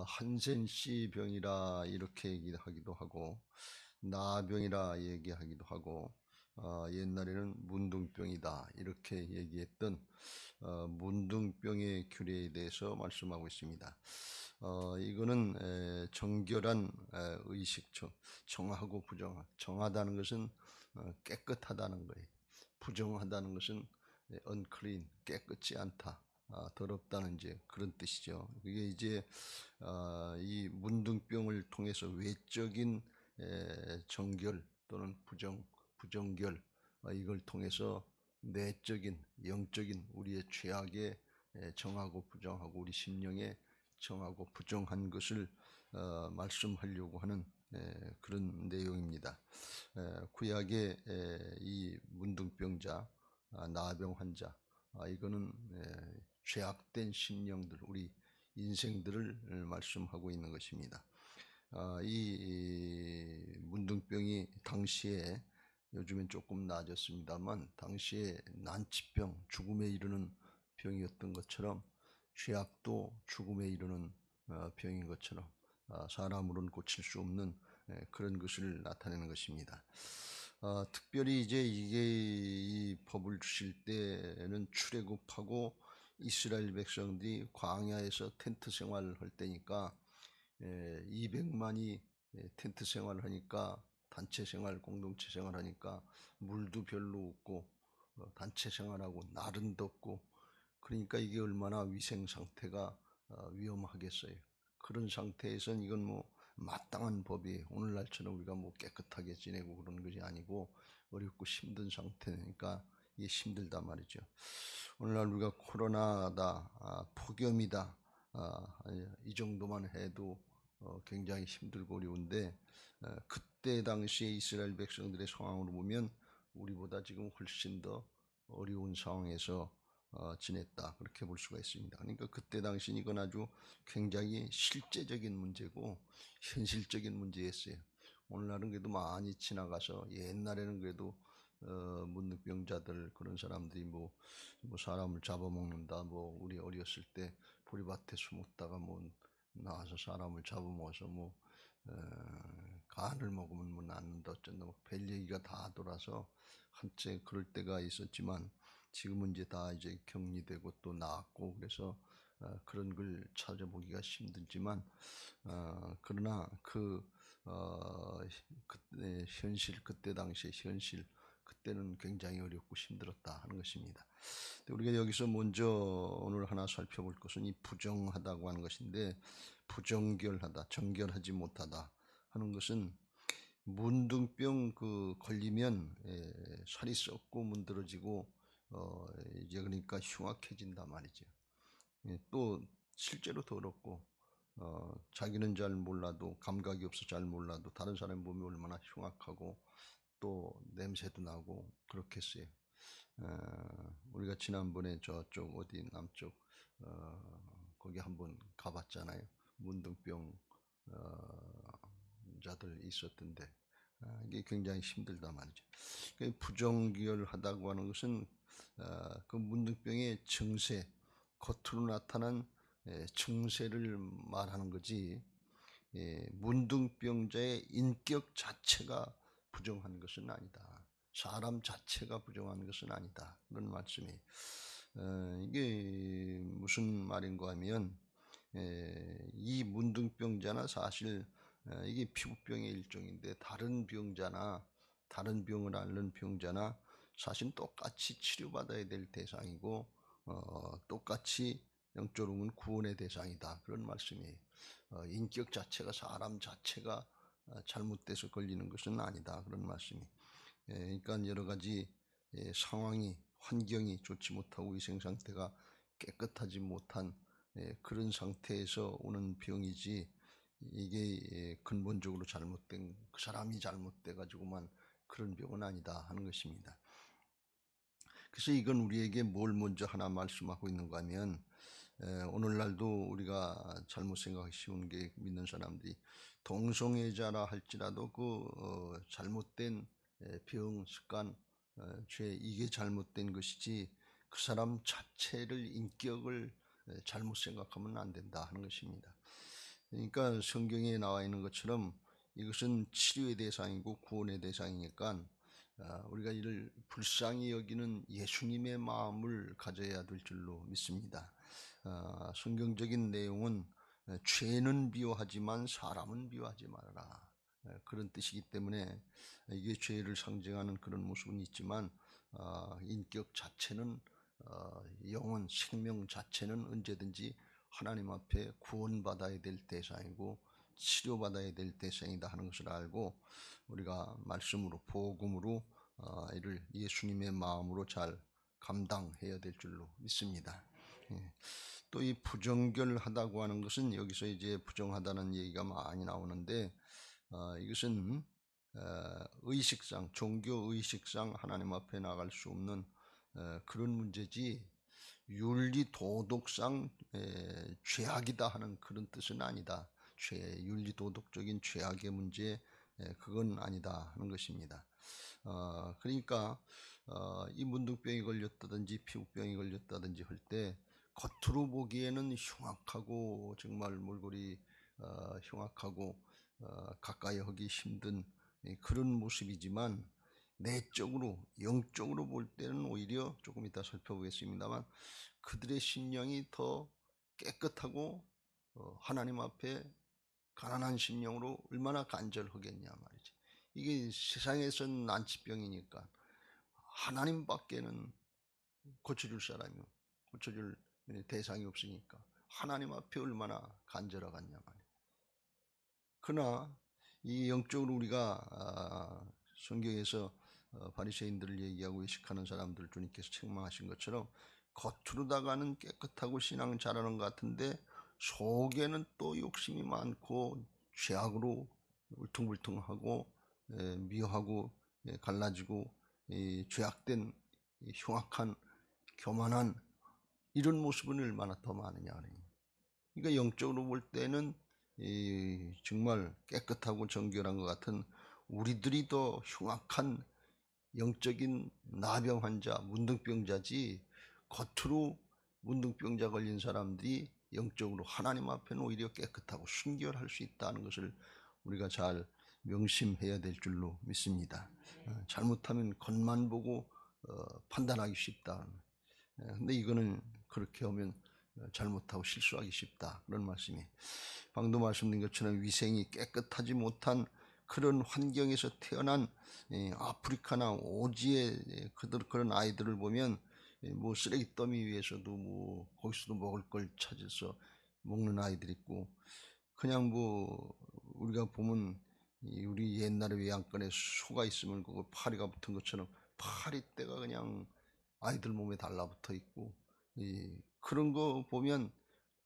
한센씨 병이라 이렇게 얘기하기도 하고 나병이라 얘기하기도 하고 옛날에는 문둥병이다 이렇게 얘기했던 문둥병의 규례에 대해서 말씀하고 있습니다. 이거는 정결한 의식, 정하고 부정. 정하다는 것은 깨끗하다는 거예요. 부정하다는 것은 unclean, 깨끗지 않다. 더럽다는 이제 그런 뜻이죠. 이게 이제 이 문둥병을 통해서 외적인 정결 또는 부정결 이걸 통해서 내적인 영적인 우리의 죄악에 정하고 부정하고 우리 심령에 정하고 부정한 것을 말씀하려고 하는 그런 내용입니다. 구약의 이 문둥병자, 나병 환자, 이거는 죄악된 심령들, 우리 인생들을 말씀하고 있는 것입니다. 이 문둥병이 당시에 요즘엔 조금 나아졌습니다만 당시에 난치병, 죽음에 이르는 병이었던 것처럼 죄악도 죽음에 이르는 병인 것처럼 사람으로는 고칠 수 없는 그런 것을 나타내는 것입니다. 특별히 이제 이게 이 법을 주실 때는 출애굽하고 이스라엘 백성들이 광야에서 텐트 생활을 할 때니까 200만이 텐트 생활을 하니까 단체 생활, 공동체 생활하니까 물도 별로 없고 단체 생활하고 날은 덥고 그러니까 이게 얼마나 위생 상태가 위험하겠어요. 그런 상태에선 이건 뭐 마땅한 법이 오늘날처럼 우리가 뭐 깨끗하게 지내고 그런 것이 아니고 어렵고 힘든 상태니까 이게 힘들다 말이죠. 오늘날 우리가 코로나다, 폭염이다, 이 정도만 해도 굉장히 힘들고 어려운데 그때 당시에 이스라엘 백성들의 상황으로 보면 우리보다 지금 훨씬 더 어려운 상황에서 지냈다 그렇게 볼 수가 있습니다. 그러니까 그때 당시는 이건 아주 굉장히 실제적인 문제고 현실적인 문제였어요. 오늘날은 그래도 많이 지나가서 옛날에는 그래도 문둥병자들 그런 사람들이 뭐 사람을 잡아먹는다 뭐 우리 어렸을 때 보리밭에 숨었다가 뭐 나와서 사람을 잡아먹어서 뭐 간을 먹으면 뭐 낫는다 어쩐다 뭐 별 얘기가 다 돌아서 한때 그럴 때가 있었지만 지금은 이제 다 이제 격리되고 또 나았고 그래서 그런 걸 찾아보기가 힘들지만 그러나 그때 현실 그때 당시의 현실 그때는 굉장히 어렵고 힘들었다 하는 것입니다. 우리가 여기서 먼저 오늘 하나 살펴볼 것은 이 부정하다고 하는 것인데 부정결하다, 정결하지 못하다 하는 것은 문둥병 걸리면 살이 썩고 문드러지고 이제 그러니까 흉악해진단 말이죠. 또 실제로 더럽고 자기는 잘 몰라도 감각이 없어 잘 몰라도 다른 사람 보면 얼마나 흉악하고 또 냄새도 나고 그렇겠어요. 우리가 지난번에 저쪽 어디 남쪽 거기 한번 가봤잖아요. 문둥병 자들 있었던데 이게 굉장히 힘들다 말이죠. 부정결하다고 하는 것은 그 문둥병의 증세, 겉으로 나타난 증세를 말하는 거지 문둥병자의 인격 자체가 부정한 것은 아니다. 사람 자체가 부정한 것은 아니다. 그런 말씀이 이게 무슨 말인가 하면 이 문둥병자나 사실 이게 피부병의 일종인데 다른 병자나 다른 병을 앓는 병자나 사실 똑같이 치료받아야 될 대상이고 똑같이 영적으로는 구원의 대상이다. 그런 말씀이에요. 인격 자체가 사람 자체가 잘못돼서 걸리는 것은 아니다. 그런 말씀이. 그러니까 여러 가지 상황이 환경이 좋지 못하고 위생 상태가 깨끗하지 못한 그런 상태에서 오는 병이지 이게 근본적으로 잘못된 그 사람이 잘못돼 가지고만 그런 병은 아니다 하는 것입니다. 그래서 이건 우리에게 뭘 먼저 하나 말씀하고 있는가 하면 오늘날도 우리가 잘못 생각하기 쉬운 게 믿는 사람들이 동성애자라 할지라도 잘못된 병, 습관, 죄 이게 잘못된 것이지 그 사람 자체를 인격을 잘못 생각하면 안 된다 하는 것입니다. 그러니까 성경에 나와 있는 것처럼 이것은 치료의 대상이고 구원의 대상이니까 우리가 이를 불쌍히 여기는 예수님의 마음을 가져야 될 줄로 믿습니다. 성경적인 내용은 죄는 미워하지만 사람은 미워하지 말아라, 그런 뜻이기 때문에 이게 죄를 상징하는 그런 모습은 있지만 인격 자체는 영혼, 생명 자체는 언제든지 하나님 앞에 구원받아야 될 대상이고 치료받아야 될 대상이다 하는 것을 알고 우리가 말씀으로 복음으로 이를 예수님의 마음으로 잘 감당해야 될 줄로 믿습니다. 또 이 부정결하다고 하는 것은 여기서 이제 부정하다는 얘기가 많이 나오는데 이것은 의식상, 종교 의식상 하나님 앞에 나갈 수 없는 그런 문제지 윤리 도덕상 죄악이다 하는 그런 뜻은 아니다. 윤리 도덕적인 죄악의 문제, 그건 아니다 하는 것입니다. 그러니까 이 문둥병이 걸렸다든지 피부병이 걸렸다든지 할 때 겉으로 보기에는 흉악하고 정말 몰골이 흉악하고 가까이 하기 힘든 그런 모습이지만 내적으로 영적으로 볼 때는 오히려 조금 이따 살펴보겠습니다만 그들의 심령이 더 깨끗하고 하나님 앞에 가난한 심령으로 얼마나 간절하겠냐 말이지. 이게 세상에선 난치병이니까 하나님밖에는 고쳐줄 사람이, 고쳐줄 대상이 없으니까 하나님 앞에 얼마나 간절하겠냐 말이야. 그러나 이 영적으로 우리가 성경에서 바리새인들을 얘기하고 의식하는 사람들 주님께서 책망하신 것처럼 겉으로다가는 깨끗하고 신앙 잘하는 것 같은데 속에는 또 욕심이 많고 죄악으로 울퉁불퉁하고 미워하고 갈라지고 죄악된 흉악한 교만한 이런 모습은 얼마나 더 많으냐. 그러니까 영적으로 볼 때는 정말 깨끗하고 정결한 것 같은 우리들이 더 흉악한 영적인 나병 환자, 문둥병자지 겉으로 문둥병자 걸린 사람들이 영적으로 하나님 앞에는 오히려 깨끗하고 순결할 수 있다는 것을 우리가 잘 명심해야 될 줄로 믿습니다. 잘못하면 겉만 보고 판단하기 쉽다. 근데 이거는 그렇게 하면 잘못하고 실수하기 쉽다, 그런 말씀이. 방금 말씀드린 것처럼 위생이 깨끗하지 못한 그런 환경에서 태어난 아프리카나 오지의 그런 아이들을 보면 뭐 쓰레기 더미 위에서도 뭐 거기서도 먹을 걸 찾아서 먹는 아이들 있고, 그냥 뭐 우리가 보면 우리 옛날에 외양간에 소가 있으면 그거 파리가 붙은 것처럼 파리떼가 그냥 아이들 몸에 달라붙어 있고, 그런 거 보면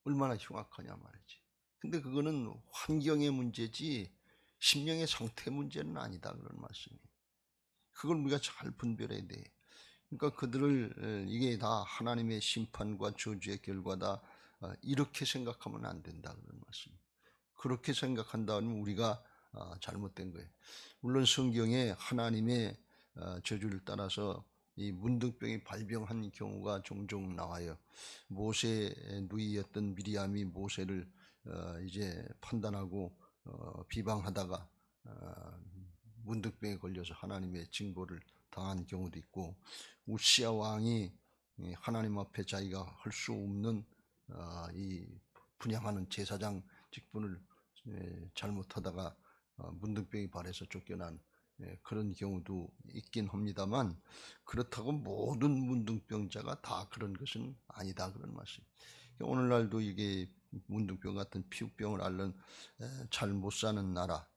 얼마나 흉악하냐 말이지. 근데 그거는 환경의 문제지 심령의 상태 문제는 아니다, 그런 말씀이. 그걸 우리가 잘 분별해야 돼. 그러니까 그들을 이게 다 하나님의 심판과 저주의 결과다, 이렇게 생각하면 안 된다, 그런 말씀. 그렇게 생각한다면 우리가 잘못된 거예요. 물론 성경에 하나님의 저주를 따라서 이 문둥병이 발병한 경우가 종종 나와요. 모세 누이였던 미리암이 모세를 이제 판단하고 비방하다가 문둥병에 걸려서 하나님의 징벌을 당한 경우도 있고, 우시야 왕이 하나님 앞에 자기가 할 수 없는 이 분향하는 제사장 직분을 잘못하다가 문둥병이 발해서 쫓겨난 그런 경우도 있긴 합니다만, 그렇다고 모든 문둥병자가 다 그런 것은 아니다, 그런 말씀. 오늘날도 이게 문둥병 같은 피부병을 앓는 잘 못 사는 나라,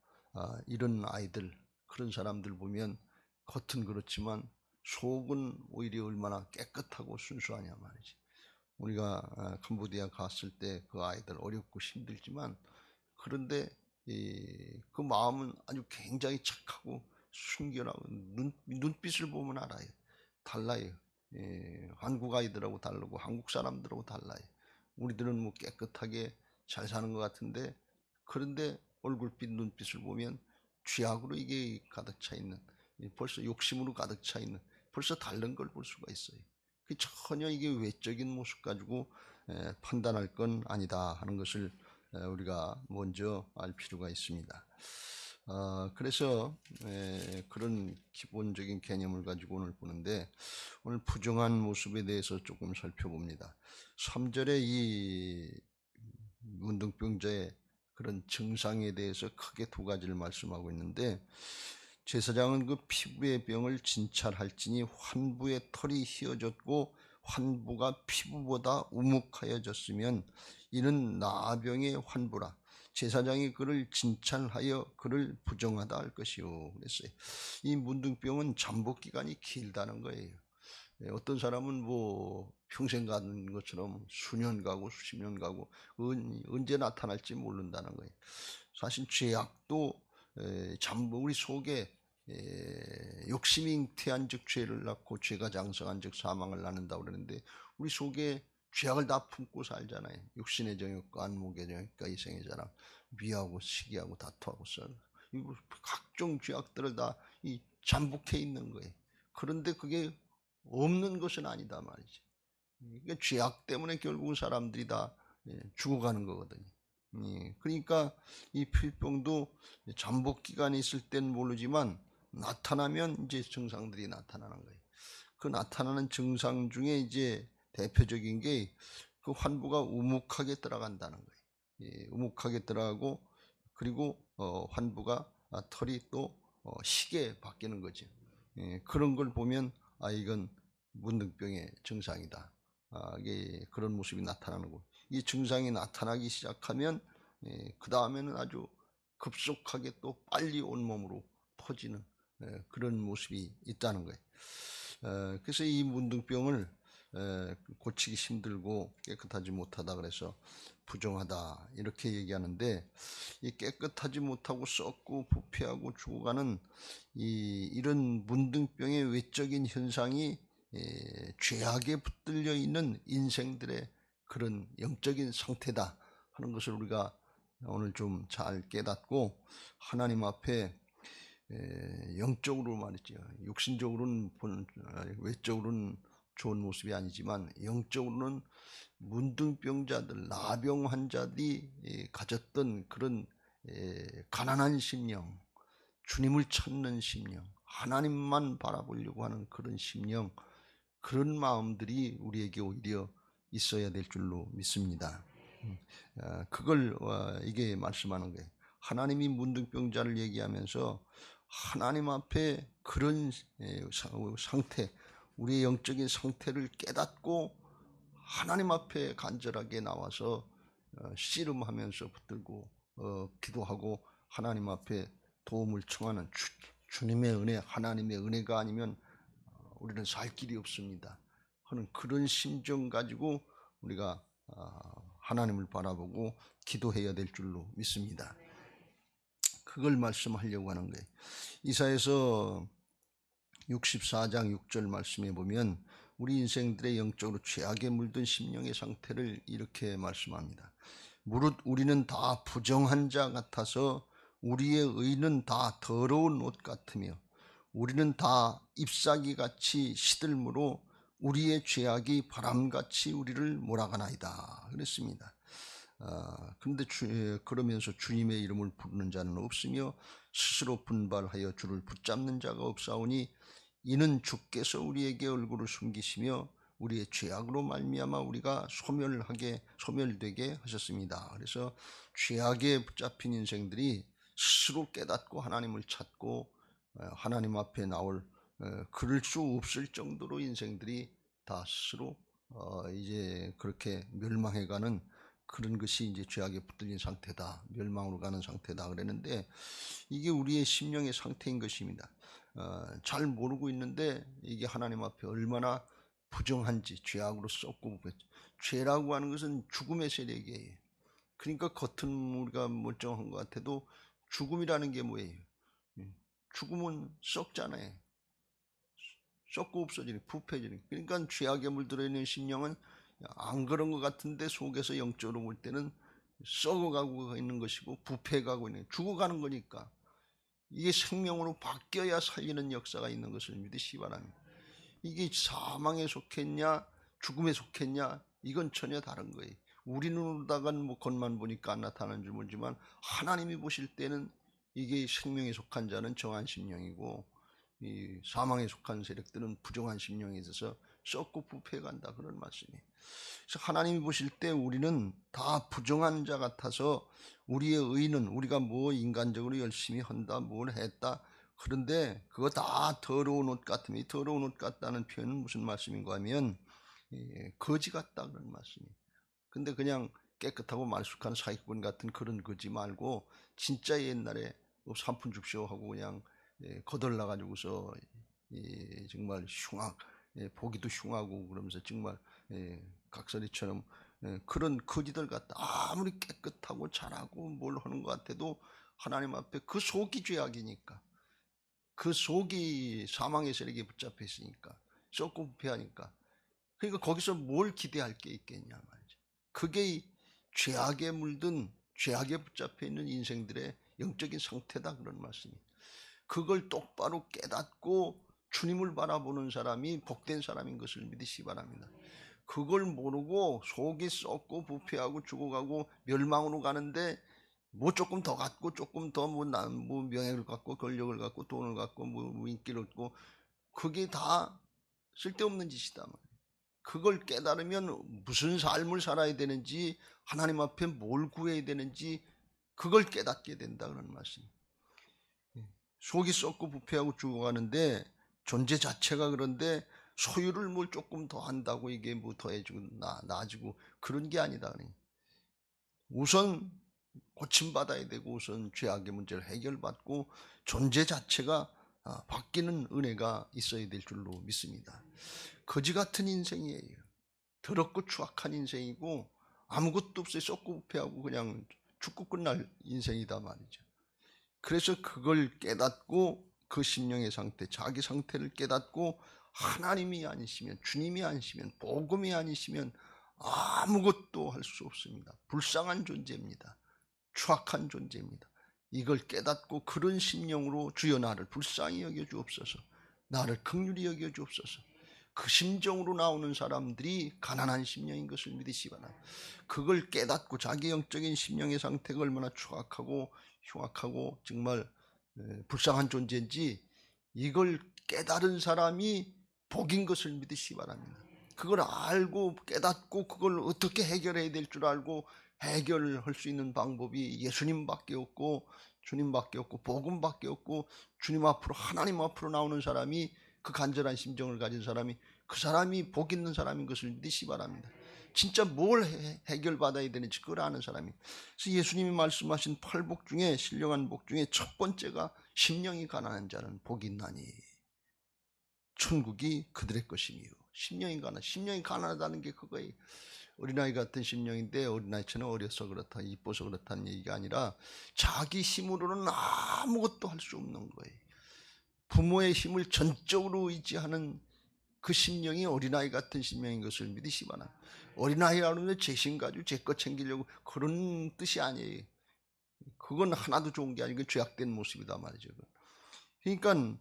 이런 아이들, 그런 사람들 보면 겉은 그렇지만 속은 오히려 얼마나 깨끗하고 순수하냐 말이지. 우리가 캄보디아 갔을 때 그 아이들 어렵고 힘들지만, 그런데 그 마음은 아주 굉장히 착하고 순결하고 눈빛을 보면 알아요. 달라요. 한국 아이들하고 다르고 한국 사람들하고 달라요. 우리들은 뭐 깨끗하게 잘 사는 것 같은데, 그런데 얼굴빛 눈빛을 보면 죄악으로 이게 가득 차 있는, 벌써 욕심으로 가득 차 있는, 벌써 다른 걸 볼 수가 있어요. 전혀 이게 외적인 모습 가지고 판단할 건 아니다 하는 것을 우리가 먼저 알 필요가 있습니다. 그래서 그런 기본적인 개념을 가지고 오늘 보는데, 오늘 부정한 모습에 대해서 조금 살펴봅니다. 3절에 이 문둥병자의 그런 증상에 대해서 크게 두 가지를 말씀하고 있는데, 제사장은 그 피부의 병을 진찰할지니 환부의 털이 휘어졌고 환부가 피부보다 우묵하여졌으면 이는 나병의 환부라. 제사장이 그를 진찰하여 그를 부정하다 할 것이요. 그랬어요. 이 문둥병은 잠복 기간이 길다는 거예요. 어떤 사람은 뭐 평생 가는 것처럼 수년 가고 수십 년 가고 언제 나타날지 모른다는 거예요. 사실 죄악도 우리 속에 욕심이 잉태한 즉 죄를 낳고 죄가 장성한 즉 사망을 낳는다고 그러는데, 우리 속에 죄악을 다 품고 살잖아요. 육신의 정욕과 안목의 정욕과 이생의 자랑, 미하고 시기하고 다투하고 썰, 각종 죄악들을 다 이 잠복해 있는 거예요. 그런데 그게 없는 것은 아니다 말이지. 그러니까 죄악 때문에 결국은 사람들이 다 죽어가는 거거든요. 그러니까 이 필병도 잠복 기간이 있을 땐 모르지만 나타나면 이제 증상들이 나타나는 거예요. 그 나타나는 증상 중에 이제 대표적인 게 그 환부가 우묵하게 들어간다는 거예요. 우묵하게 들어가고, 그리고 환부가 털이 또 희게 바뀌는 거죠. 그런 걸 보면 이건 문둥병의 증상이다. 이게 그런 모습이 나타나는 거. 이 증상이 나타나기 시작하면 그 다음에는 아주 급속하게 또 빨리 온몸으로 퍼지는 그런 모습이 있다는 거예요. 그래서 이 문둥병을 고치기 힘들고 깨끗하지 못하다 그래서 부정하다 이렇게 얘기하는데, 이 깨끗하지 못하고 썩고 부패하고 죽어가는 이런 문둥병의 외적인 현상이 죄악에 붙들려 있는 인생들의 그런 영적인 상태다 하는 것을 우리가 오늘 좀 잘 깨닫고, 하나님 앞에 영적으로 말이죠. 육신적으로는 외적으로는 좋은 모습이 아니지만 영적으로는 문둥병자들, 나병 환자들이 가졌던 그런 가난한 심령, 주님을 찾는 심령, 하나님만 바라보려고 하는 그런 심령, 그런 마음들이 우리에게 오히려 있어야 될 줄로 믿습니다. 그걸 이게 말씀하는 거예요. 하나님이 문둥병자를 얘기하면서 하나님 앞에 그런 상태, 우리의 영적인 상태를 깨닫고 하나님 앞에 간절하게 나와서 씨름하면서 붙들고 기도하고 하나님 앞에 도움을 청하는 주님의 은혜, 하나님의 은혜가 아니면 우리는 살 길이 없습니다 하는 그런 심정 가지고 우리가 하나님을 바라보고 기도해야 될 줄로 믿습니다. 그걸 말씀하려고 하는 거예요. 이사야서 64장 6절 말씀에 보면 우리 인생들의 영적으로 죄악에 물든 심령의 상태를 이렇게 말씀합니다. 무릇 우리는 다 부정한 자 같아서 우리의 의는 다 더러운 옷 같으며 우리는 다 잎사귀같이 시들므로 우리의 죄악이 바람같이 우리를 몰아가나이다 그랬습니다. 그런데 그러면서 주님의 이름을 부르는 자는 없으며 스스로 분발하여 주를 붙잡는 자가 없사오니 이는 주께서 우리에게 얼굴을 숨기시며 우리의 죄악으로 말미암아 우리가 소멸되게 하셨습니다. 그래서 죄악에 붙잡힌 인생들이 스스로 깨닫고 하나님을 찾고 하나님 앞에 나올 그럴 수 없을 정도로 인생들이 다 스스로 이제 그렇게 멸망해가는 그런 것이 이제 죄악에 붙들린 상태다, 멸망으로 가는 상태다 그랬는데, 이게 우리의 심령의 상태인 것입니다. 잘 모르고 있는데 이게 하나님 앞에 얼마나 부정한지, 죄악으로 썩고 죄라고 하는 것은 죽음의 세력이에요. 그러니까 겉은 우리가 멀쩡한 것 같아도 죽음이라는 게 뭐예요? 죽음은 썩잖아요. 썩고 없어지는, 부패지는. 그러니까 죄악에 물들어 있는 심령은 안 그런 것 같은데 속에서 영적으로 볼 때는 썩어가고 있는 것이고 부패가고 있는, 죽어가는 거니까 이게 생명으로 바뀌어야 살리는 역사가 있는 것을 믿으시기 바랍니다. 이게 사망에 속했냐 죽음에 속했냐 이건 전혀 다른 거예요. 우리 눈으로다간 뭐 겉만 보니까 안 나타나는 줄 모르지만 하나님이 보실 때는 이게 생명에 속한 자는 정한 심령이고 이 사망에 속한 세력들은 부정한 심령에 있어서 썩고 부패해 간다, 그런 말씀이에요. 그래서 하나님이 보실 때 우리는 다 부정한 자 같아서 우리의 의는 우리가 뭐 인간적으로 열심히 한다, 뭘 했다, 그런데 그거 다 더러운 옷 같으면, 이 더러운 옷 같다는 표현은 무슨 말씀인가 하면 거지 같다, 그런 말씀이에요. 근데 그냥 깨끗하고 말쑥한 사기꾼 같은 그런 거지 말고 진짜 옛날에 삼푼 줍쇼 하고 그냥 거덜나 가지고서 정말 흉악, 보기도 흉하고 그러면서 정말 각설이처럼 그런 거지들 같다. 아무리 깨끗하고 잘하고 뭘 하는 것 같아도 하나님 앞에 그 속이 죄악이니까, 그 속이 사망의 세력에 붙잡혀 있으니까, 썩고 부패하니까, 그러니까 거기서 뭘 기대할 게 있겠냐 말이죠. 그게 이 죄악에 물든, 죄악에 붙잡혀 있는 인생들의 영적인 상태다, 그런 말씀이에요. 그걸 똑바로 깨닫고 주님을 바라보는 사람이 복된 사람인 것을 믿으시기 바랍니다. 그걸 모르고 속이 썩고 부패하고 죽어가고 멸망으로 가는데 뭐 조금 더 갖고 조금 더 뭐 명예를 갖고 권력을 갖고 돈을 갖고 뭐 인기를 얻고, 그게 다 쓸데없는 짓이다 말이에요. 그걸 깨달으면 무슨 삶을 살아야 되는지, 하나님 앞에 뭘 구해야 되는지 그걸 깨닫게 된다, 그런 말씀이에요. 속이 썩고 부패하고 죽어가는데 존재 자체가 그런데 소유를 뭘 조금 더 한다고 이게 뭐 더해지고 나아지고 그런 게 아니다. 우선 고침받아야 되고 우선 죄악의 문제를 해결받고 존재 자체가 바뀌는 은혜가 있어야 될 줄로 믿습니다. 거지 같은 인생이에요. 더럽고 추악한 인생이고 아무것도 없어요. 썩고 부패하고 그냥 죽고 끝날 인생이다 말이죠. 그래서 그걸 깨닫고 그 심령의 상태, 자기 상태를 깨닫고 하나님이 아니시면, 주님이 아니시면, 복음이 아니시면 아무것도 할 수 없습니다. 불쌍한 존재입니다. 추악한 존재입니다. 이걸 깨닫고 그런 심령으로 주여 나를 불쌍히 여겨 주옵소서, 나를 긍휼히 여겨 주옵소서. 그 심정으로 나오는 사람들이 가난한 심령인 것을 믿으시기 바랍니다. 그걸 깨닫고 자기 영적인 심령의 상태가 얼마나 추악하고 흉악하고 정말 불쌍한 존재인지 이걸 깨달은 사람이 복인 것을 믿으시기 바랍니다. 그걸 알고 깨닫고 그걸 어떻게 해결해야 될 줄 알고 해결할 수 있는 방법이 예수님밖에 없고 주님밖에 없고 복음밖에 없고, 주님 앞으로, 하나님 앞으로 나오는 사람이, 그 간절한 심정을 가진 사람이, 그 사람이 복 있는 사람인 것을 믿으시기 바랍니다. 진짜 뭘 해결받아야 되는지 그걸 아는 사람이. 그래서 예수님이 말씀하신 8복 중에, 신령한 복 중에 첫 번째가 심령이 가난한 자는 복이 있나니 천국이 그들의 것이며. 심령이 가난하다는 게 그거예요. 어린아이 같은 심령인데 어린아이처럼 어려서 그렇다, 이뻐서 그렇다는 얘기가 아니라 자기 힘으로는 아무것도 할 수 없는 거예요. 부모의 힘을 전적으로 의지하는 그 심령이 어린아이 같은 심령인 것을 믿으시기 바랍니다. 어린아이라는 건 제 힘 가지고 제 것 챙기려고 그런 뜻이 아니에요. 그건 하나도 좋은 게 아니고 죄악된 모습이다 말이죠. 그러니까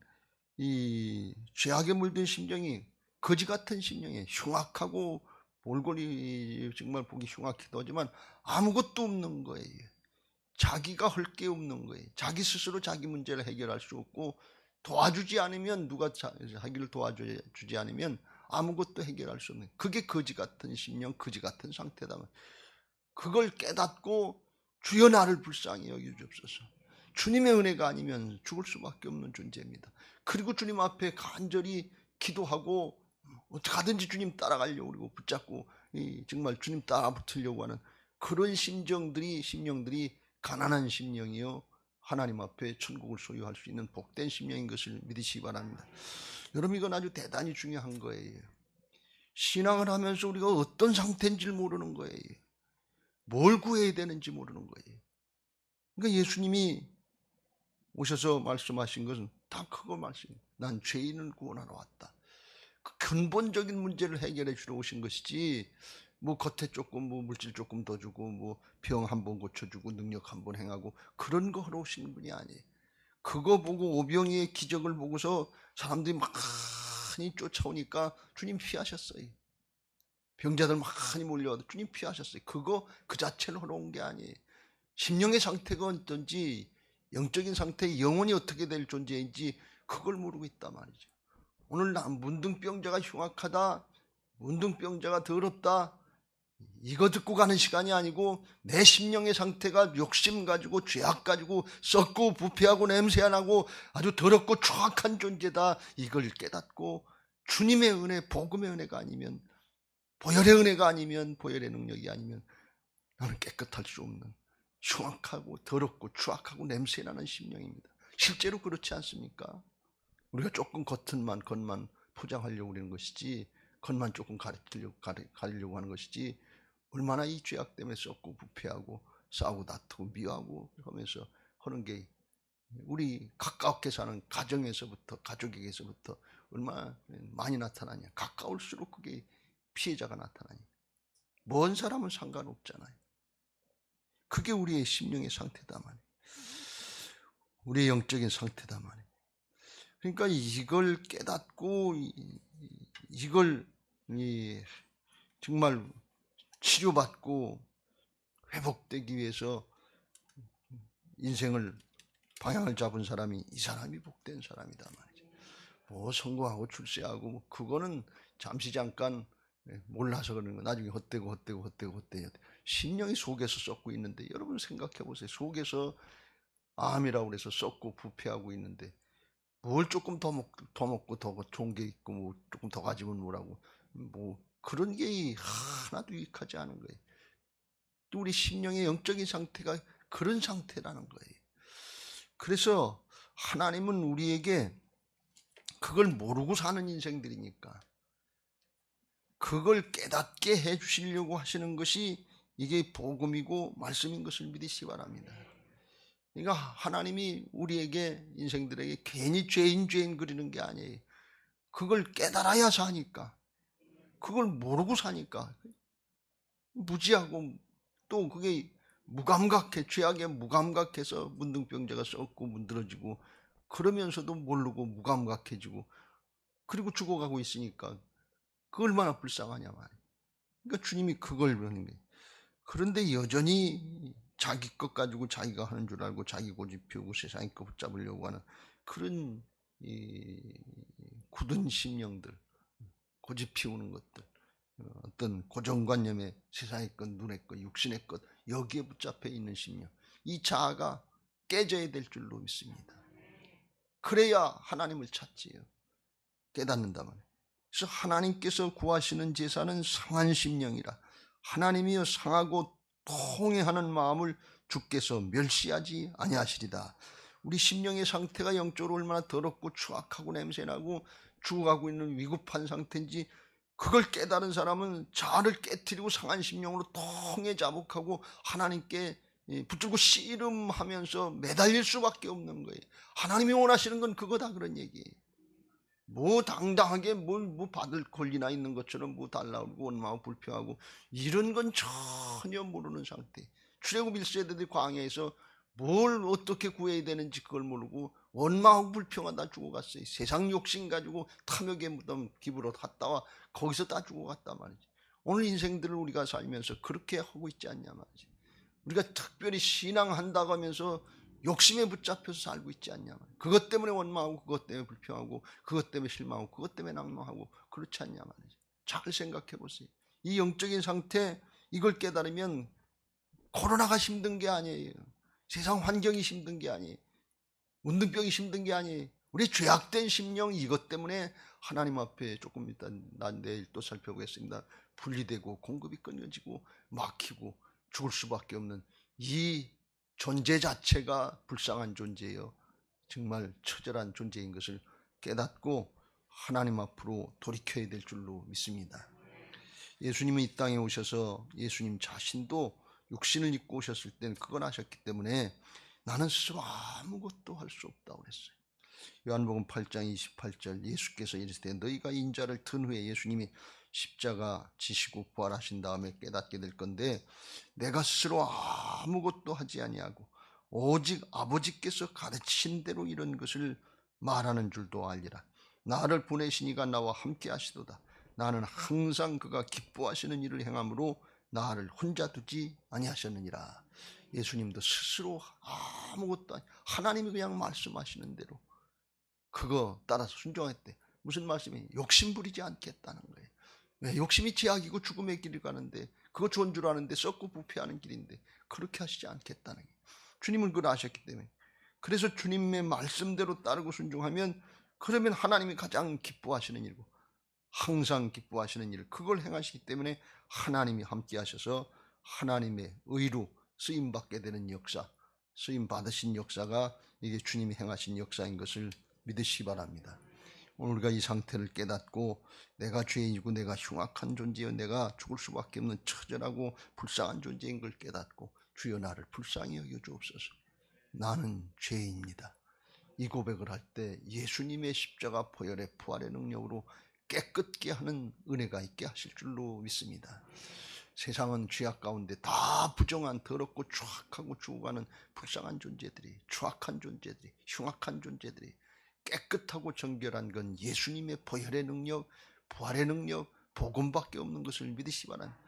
이 죄악에 물든 심령이 거지 같은 심령이 흉악하고 몰골이 정말 보기 흉악기도 하지만 아무것도 없는 거예요. 자기가 할 게 없는 거예요. 자기 스스로 자기 문제를 해결할 수 없고, 도와주지 않으면, 누가 자기를 도와주지 않으면 아무것도 해결할 수 없는, 그게 거지 같은 심령, 거지 같은 상태다. 그걸 깨닫고 주여 나를 불쌍히 여겨주옵소서. 주님의 은혜가 아니면 죽을 수밖에 없는 존재입니다. 그리고 주님 앞에 간절히 기도하고 어떻게 하든지 주님 따라가려고 그러고 붙잡고 정말 주님 따라 붙으려고 하는 그런 심령들이 가난한 심령이요 하나님 앞에 천국을 소유할 수 있는 복된 심령인 것을 믿으시기 바랍니다. 여러분, 이건 아주 대단히 중요한 거예요. 신앙을 하면서 우리가 어떤 상태인지를 모르는 거예요. 뭘 구해야 되는지 모르는 거예요. 그러니까 예수님이 오셔서 말씀하신 것은 다 그거 말씀이에요. 난 죄인을 구원하러 왔다. 그 근본적인 문제를 해결해 주러 오신 것이지, 뭐 겉에 조금 뭐 물질 조금 더 주고 뭐 병 한 번 고쳐주고 능력 한 번 행하고 그런 거 하러 오시는 분이 아니에요. 그거 보고 오병이의 기적을 보고서 사람들이 많이 쫓아오니까 주님 피하셨어요. 병자들 많이 몰려와도 주님 피하셨어요. 그거 그 자체로 흘러온 게 아니에요. 심령의 상태가 어떤지, 영적인 상태, 영혼이 어떻게 될 존재인지 그걸 모르고 있단 말이죠. 오늘 문둥병자가 흉악하다, 문둥병자가 더럽다, 이거 듣고 가는 시간이 아니고 내 심령의 상태가 욕심 가지고 죄악 가지고 썩고 부패하고 냄새 안 나고 아주 더럽고 추악한 존재다, 이걸 깨닫고 주님의 은혜, 복음의 은혜가 아니면, 보혈의 은혜가 아니면, 보혈의 능력이 아니면 나는 깨끗할 수 없는 흉악하고 더럽고 추악하고 냄새 나는 심령입니다. 실제로 그렇지 않습니까? 우리가 조금 겉만 포장하려고 그러는 것이지, 겉만 조금 가리려고 하는 것이지, 얼마나 이 죄악 때문에 썩고 부패하고 싸우고 다투고 미워하고 하면서 하는 게 우리 가깝게 사는 가정에서부터, 가족에게서부터 얼마나 많이 나타나냐. 가까울수록 그게 피해자가 나타나냐. 먼 사람은 상관없잖아요. 그게 우리의 심령의 상태다 말이에요. 우리의 영적인 상태다 말이에요. 그러니까 이걸 깨닫고 이걸 정말 치료받고 회복되기 위해서 인생을 방향을 잡은 사람이, 이 사람이 복된 사람이다 말이죠. 뭐 성공하고 출세하고 뭐 그거는 잠시 잠깐 몰라서 그러는 거. 나중에 헛되고 심령이 속에서 썩고 있는데, 여러분 생각해 보세요. 속에서 암이라고 그래서 썩고 부패하고 있는데 뭘 조금 더 먹고 더 좋은 게 있고 뭐 조금 더 가지면 뭐라고, 뭐 그런 게 하나도 유익하지 않은 거예요. 또 우리 심령의 영적인 상태가 그런 상태라는 거예요. 그래서 하나님은 우리에게 그걸 모르고 사는 인생들이니까 그걸 깨닫게 해주시려고 하시는 것이 이게 복음이고 말씀인 것을 믿으시기 바랍니다. 그러니까 하나님이 우리에게, 인생들에게 괜히 죄인 그리는 게 아니에요. 그걸 깨달아야 사니까, 그걸 모르고 사니까 무지하고, 또 그게 무감각해, 죄악에 무감각해서 문둥병자가 썩고 문드러지고, 그러면서도 모르고 무감각해지고 그리고 죽어가고 있으니까 그 얼마나 불쌍하냐 말이에요. 그러니까 주님이 그걸 보는 거예요. 그런데 여전히 자기 것 가지고 자기가 하는 줄 알고 자기 고집 피우고 세상의 것 붙잡으려고 하는 그런 굳은 심령들, 고집 피우는 것들, 어떤 고정관념에 세상의 것, 눈의 것, 육신의 것, 여기에 붙잡혀 있는 심령, 이 자아가 깨져야 될 줄로 믿습니다. 그래야 하나님을 찾지요. 깨닫는다면. 그래서 하나님께서 구하시는 제사는 상한 심령이라, 하나님이여 상하고 통회하는 마음을 주께서 멸시하지 아니하시리다. 우리 심령의 상태가 영적으로 얼마나 더럽고 추악하고 냄새나고 죽어가고 있는 위급한 상태인지, 그걸 깨달은 사람은 자아를 깨트리고 상한 심령으로 통해 자복하고 하나님께 붙들고 씨름하면서 매달릴 수밖에 없는 거예요. 하나님이 원하시는 건 그거다, 그런 얘기예요. 뭐 당당하게 뭐 받을 권리나 있는 것처럼 뭐 달라고 원망하고 불평하고 이런 건 전혀 모르는 상태. 출애굽 1세대들이 광야에서 뭘 어떻게 구해야 되는지 그걸 모르고 원망하고 불평하다 죽어갔어요. 세상 욕심 가지고 탐욕의 무덤 기부로 갔다와 거기서 다 죽어갔단 말이지. 오늘 인생들을 우리가 살면서 그렇게 하고 있지 않냐 말이지. 우리가 특별히 신앙한다고 하면서 욕심에 붙잡혀서 살고 있지 않냐. 그것 때문에 원망하고 그것 때문에 불평하고 그것 때문에 실망하고 그것 때문에 낙망하고 그렇지 않냐 말이죠. 잘 생각해 보세요. 이 영적인 상태, 이걸 깨달으면 코로나가 힘든 게 아니에요. 세상 환경이 힘든 게 아니에요. 문둥병이 힘든 게 아니에요. 우리 죄악된 심령, 이것 때문에 하나님 앞에 조금 이따 난 내일 또 살펴보겠습니다. 분리되고 공급이 끊어지고 막히고 죽을 수밖에 없는 이 존재 자체가 불쌍한 존재예요. 정말 처절한 존재인 것을 깨닫고 하나님 앞으로 돌이켜야 될 줄로 믿습니다. 예수님은 이 땅에 오셔서 예수님 자신도 육신을 입고 오셨을 때는 그걸 하셨기 때문에 나는 스스로 아무것도 할 수 없다고 그랬어요. 요한복음 8장 28절, 예수께서 이르시되 너희가 인자를 든 후에, 예수님이 십자가 지시고 부활하신 다음에 깨닫게 될 건데, 내가 스스로 아무것도 하지 아니하고 오직 아버지께서 가르치신 대로 이런 것을 말하는 줄도 알리라. 나를 보내신 이가 나와 함께 하시도다. 나는 항상 그가 기뻐하시는 일을 행함으로 나를 혼자 두지 아니하셨느니라. 예수님도 스스로 아무것도 하나님이 그냥 말씀하시는 대로 그거 따라서 순종했대. 무슨 말씀이? 욕심 부리지 않겠다는 거예요. 왜? 욕심이 제약이고 죽음의 길을 가는데, 그거 좋은 줄 아는데 썩고 부패하는 길인데 그렇게 하시지 않겠다는 거예요. 주님은 그걸 아셨기 때문에. 그래서 주님의 말씀대로 따르고 순종하면, 그러면 하나님이 가장 기뻐하시는 일이고 항상 기뻐하시는 일, 그걸 행하시기 때문에 하나님이 함께 하셔서 하나님의 의로 쓰임받게 되는 역사, 쓰임받으신 역사가 이게 주님이 행하신 역사인 것을 믿으시기 바랍니다. 오늘 우리가 이 상태를 깨닫고 내가 죄인이고 내가 흉악한 존재여 내가 죽을 수밖에 없는 처절하고 불쌍한 존재인 걸 깨닫고 주여 나를 불쌍히 여겨주옵소서. 나는 죄인입니다. 이 고백을 할 때 예수님의 십자가 보혈의 부활의 능력으로 깨끗게 하는 은혜가 있게 하실 줄로 믿습니다. 세상은 죄악 가운데 다 부정한 더럽고 추악하고 죽어가는 불쌍한 존재들이, 추악한 존재들이, 흉악한 존재들이 깨끗하고 정결한 건 예수님의 보혈의 능력, 부활의 능력, 복음밖에 없는 것을 믿으시 바랍니다.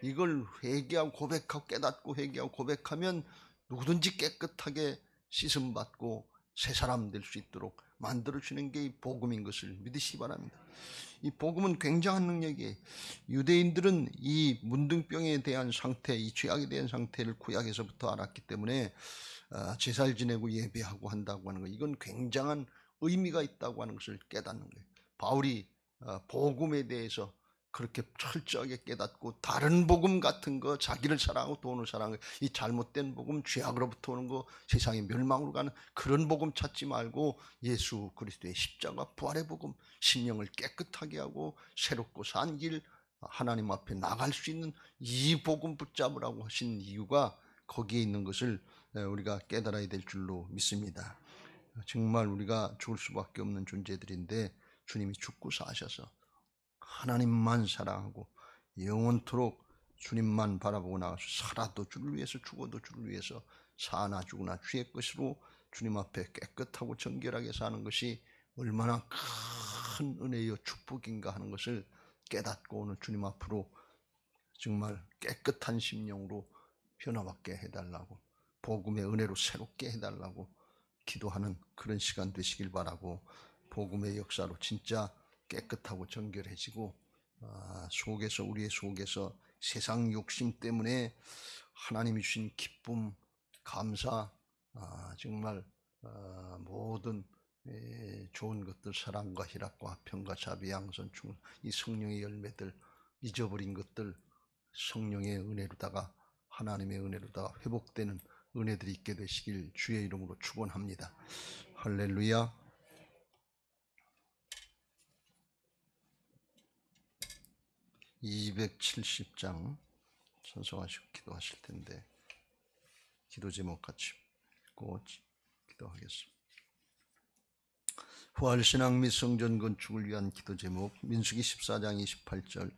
이걸 회개하고 고백하고 깨닫고 회개하고 고백하면 누구든지 깨끗하게 씻음받고 새 사람 될 수 있도록 만들어주는 게 이 복음인 것을 믿으시기 바랍니다. 이 복음은 굉장한 능력이에요. 유대인들은 이 문둥병에 대한 상태, 이 죄악에 대한 상태를 구약에서부터 알았기 때문에 제사를 지내고 예배하고 한다고 하는 거, 이건 굉장한 의미가 있다고 하는 것을 깨닫는 거예요. 바울이 복음에 대해서 그렇게 철저하게 깨닫고 다른 복음 같은 거, 자기를 사랑하고 돈을 사랑하고 이 잘못된 복음, 죄악으로부터 오는 거, 세상의 멸망으로 가는 그런 복음 찾지 말고 예수 그리스도의 십자가 부활의 복음, 심령을 깨끗하게 하고 새롭고 산 길, 하나님 앞에 나갈 수 있는 이 복음 붙잡으라고 하신 이유가 거기에 있는 것을 우리가 깨달아야 될 줄로 믿습니다. 정말 우리가 죽을 수밖에 없는 존재들인데 주님이 죽고 사셔서 하나님만 사랑하고 영원토록 주님만 바라보고 나가서 살아도 주를 위해서 죽어도 주를 위해서 사나 죽으나 주의 것으로 주님 앞에 깨끗하고 정결하게 사는 것이 얼마나 큰 은혜요 축복인가 하는 것을 깨닫고 오늘 주님 앞으로 정말 깨끗한 심령으로 변화받게 해달라고, 복음의 은혜로 새롭게 해달라고 기도하는 그런 시간 되시길 바라고, 복음의 역사로 진짜 깨끗하고 정결해지고 속에서, 우리의 속에서 세상 욕심 때문에 하나님이 주신 기쁨, 감사, 정말 모든 좋은 것들, 사랑과 희락과 화평과 자비, 양선, 충, 이 성령의 열매들, 잊어버린 것들 성령의 은혜로다가, 하나님의 은혜로다가 회복되는 은혜들이 있게 되시길 주의 이름으로 축원합니다. 할렐루야. 270장 찬송하시고 기도하실 텐데 기도 제목 같이 읽고 기도하겠습니다. 부활신앙 및 성전 건축을 위한 기도 제목, 민수기 14장 28절.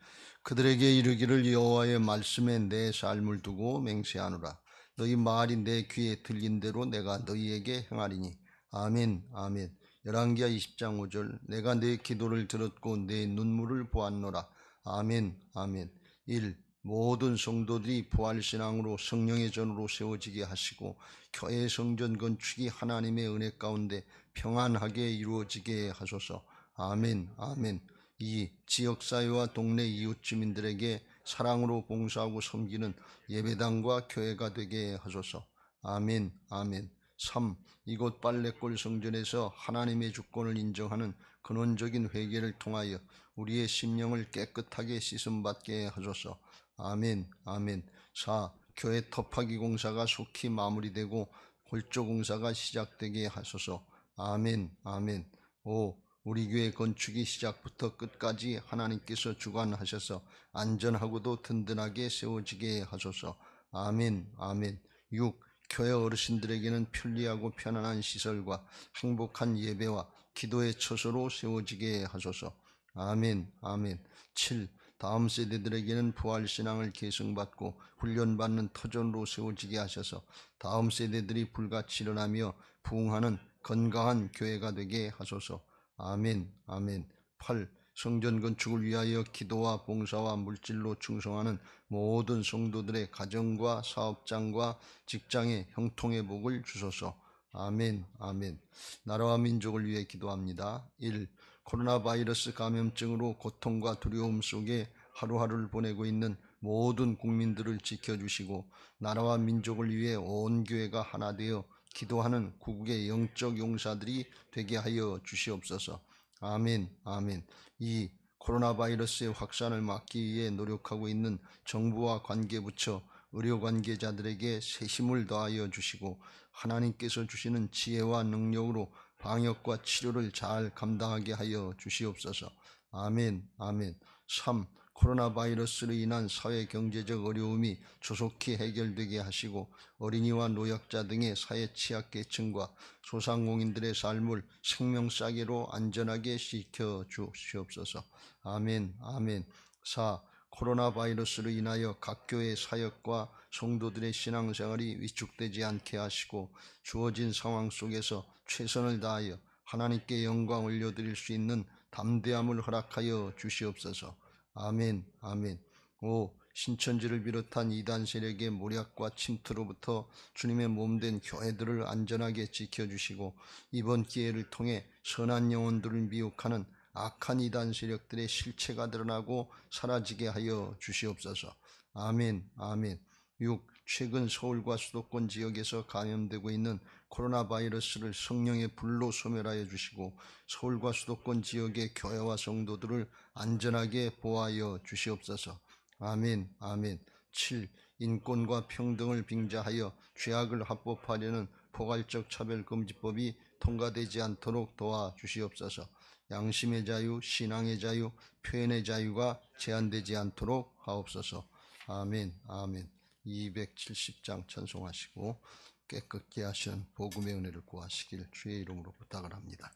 그들에게 이르기를 여호와의 말씀에 내 삶을 두고 맹세하노라. 너희 말이 내 귀에 들린 대로 내가 너희에게 행하리니. 아멘 아멘. 열왕기하 20장 5절. 내가 내 기도를 들었고 내 눈물을 보았노라. 아멘 아멘. 1. 모든 성도들이 부활신앙으로 성령의 전으로 세워지게 하시고 교회 성전 건축이 하나님의 은혜 가운데 평안하게 이루어지게 하소서. 아멘 아멘. 2. 지역사회와 동네 이웃 주민들에게 사랑으로 봉사하고 섬기는 예배당과 교회가 되게 하소서. 아멘 아멘. 3. 이곳 빨래골 성전에서 하나님의 주권을 인정하는 근원적인 회개를 통하여 우리의 심령을 깨끗하게 씻음받게 하소서. 아멘 아멘. 4. 교회 터파기 공사가 속히 마무리되고 골조 공사가 시작되게 하소서. 아멘 아멘. 5. 우리 교회 건축이 시작부터 끝까지 하나님께서 주관하셔서 안전하고도 든든하게 세워지게 하소서. 아멘 아멘. 6. 교회 어르신들에게는 편리하고 편안한 시설과 행복한 예배와 기도의 처소로 세워지게 하소서. 아멘 아멘. 7. 다음 세대들에게는 부활신앙을 계승받고 훈련받는 터전으로 세워지게 하셔서 다음 세대들이 불같이 일어나며 부흥하는 건강한 교회가 되게 하소서. 아멘 아멘. 8. 성전 건축을 위하여 기도와 봉사와 물질로 충성하는 모든 성도들의 가정과 사업장과 직장의 형통의 복을 주소서. 아멘. 아멘. 나라와 민족을 위해 기도합니다. 1. 코로나 바이러스 감염증으로 고통과 두려움 속에 하루하루를 보내고 있는 모든 국민들을 지켜주시고 나라와 민족을 위해 온 교회가 하나 되어 기도하는 구국의 영적 용사들이 되게 하여 주시옵소서. 아멘. 아멘. 2. 코로나 바이러스의 확산을 막기 위해 노력하고 있는 정부와 관계부처, 의료 관계자들에게 새 힘을 더하여 주시고 하나님께서 주시는 지혜와 능력으로 방역과 치료를 잘 감당하게 하여 주시옵소서. 아멘. 아멘. 3. 코로나 바이러스로 인한 사회 경제적 어려움이 조속히 해결되게 하시고 어린이와 노약자 등의 사회 취약계층과 소상공인들의 삶을 생명싸개로 안전하게 지켜 주시옵소서. 아멘. 아멘. 4. 코로나 바이러스로 인하여 각 교회 사역과 성도들의 신앙생활이 위축되지 않게 하시고 주어진 상황 속에서 최선을 다하여 하나님께 영광 올려드릴 수 있는 담대함을 허락하여 주시옵소서. 아멘. 아멘. 5. 신천지를 비롯한 이단 세력의 모략과 침투로부터 주님의 몸된 교회들을 안전하게 지켜주시고 이번 기회를 통해 선한 영혼들을 미혹하는 악한 이단 세력들의 실체가 드러나고 사라지게 하여 주시옵소서. 아멘. 아멘. 6. 최근 서울과 수도권 지역에서 감염되고 있는 코로나 바이러스를 성령의 불로 소멸하여 주시고 서울과 수도권 지역의 교회와 성도들을 안전하게 보호하여 주시옵소서. 아멘. 아멘. 7. 인권과 평등을 빙자하여 죄악을 합법화하려는 포괄적 차별금지법이 통과되지 않도록 도와주시옵소서. 양심의 자유, 신앙의 자유, 표현의 자유가 제한되지 않도록 하옵소서. 아멘. 아멘. 270장 찬송하시고 깨끗게 하시는 복음의 은혜를 구하시길 주의 이름으로 부탁을 합니다.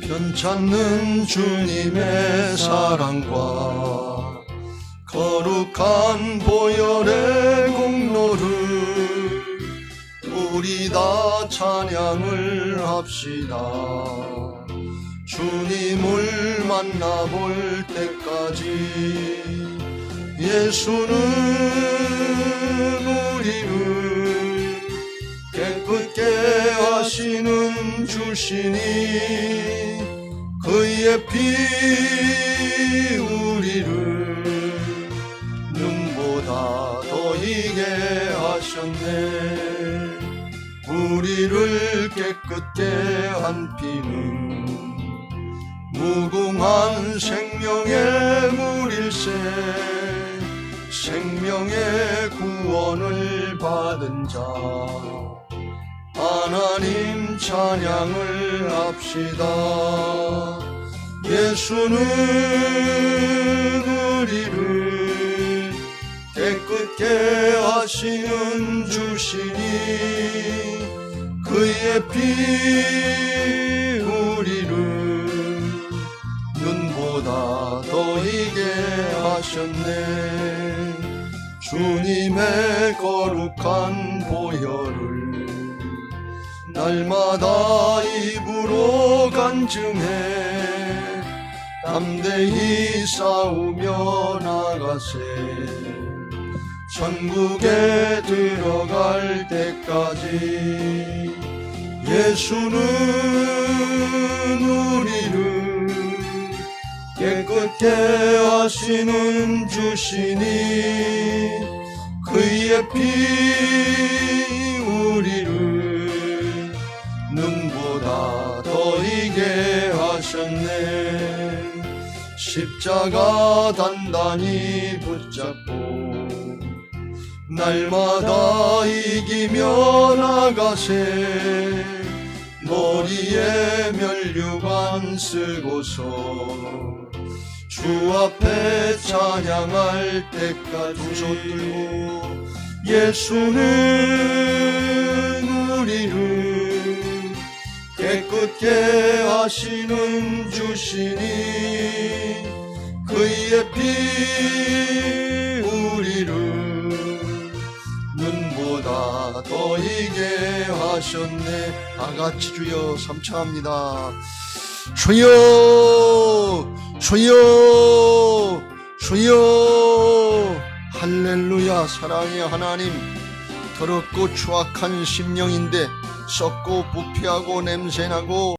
편찮는 주님의 사랑과 거룩한 보혈의 공로를 우리 다 찬양을 합시다. 주님을 만나볼 때까지 예수는 우리를 깨끗게 하시는 주시니 그의 피 우리를 눈보다 더 희게 하셨네. 우리를 깨끗게 한 피는 무궁한 생명의 물일세. 생명의 구원을 받은 자 하나님 찬양을 합시다. 예수는 우리를 깨끗게 하시는 주시니 그의 피 우리를 눈보다 더 희게 하셨네. 주님의 거룩한 보혈을 날마다 입으로 간증해 담대히 싸우며 나가세. 천국에 들어갈 때까지 예수는 우리를 깨끗게 하시는 주시니 그의 피 우리를 눈보다 더 희게 하셨네. 십자가 단단히 붙잡고 날마다 이기며 나가세. 머리에 면류관 쓰고서 주 앞에 찬양할 때까지 두 손 들고 예수는 우리를 깨끗게 하시는 주시니 그의 피 보이게 하셨네. 다 같이 주여 삼창합니다. 주여 주여 주여. 할렐루야. 사랑의 하나님, 더럽고 추악한 심령인데 썩고 부패하고 냄새나고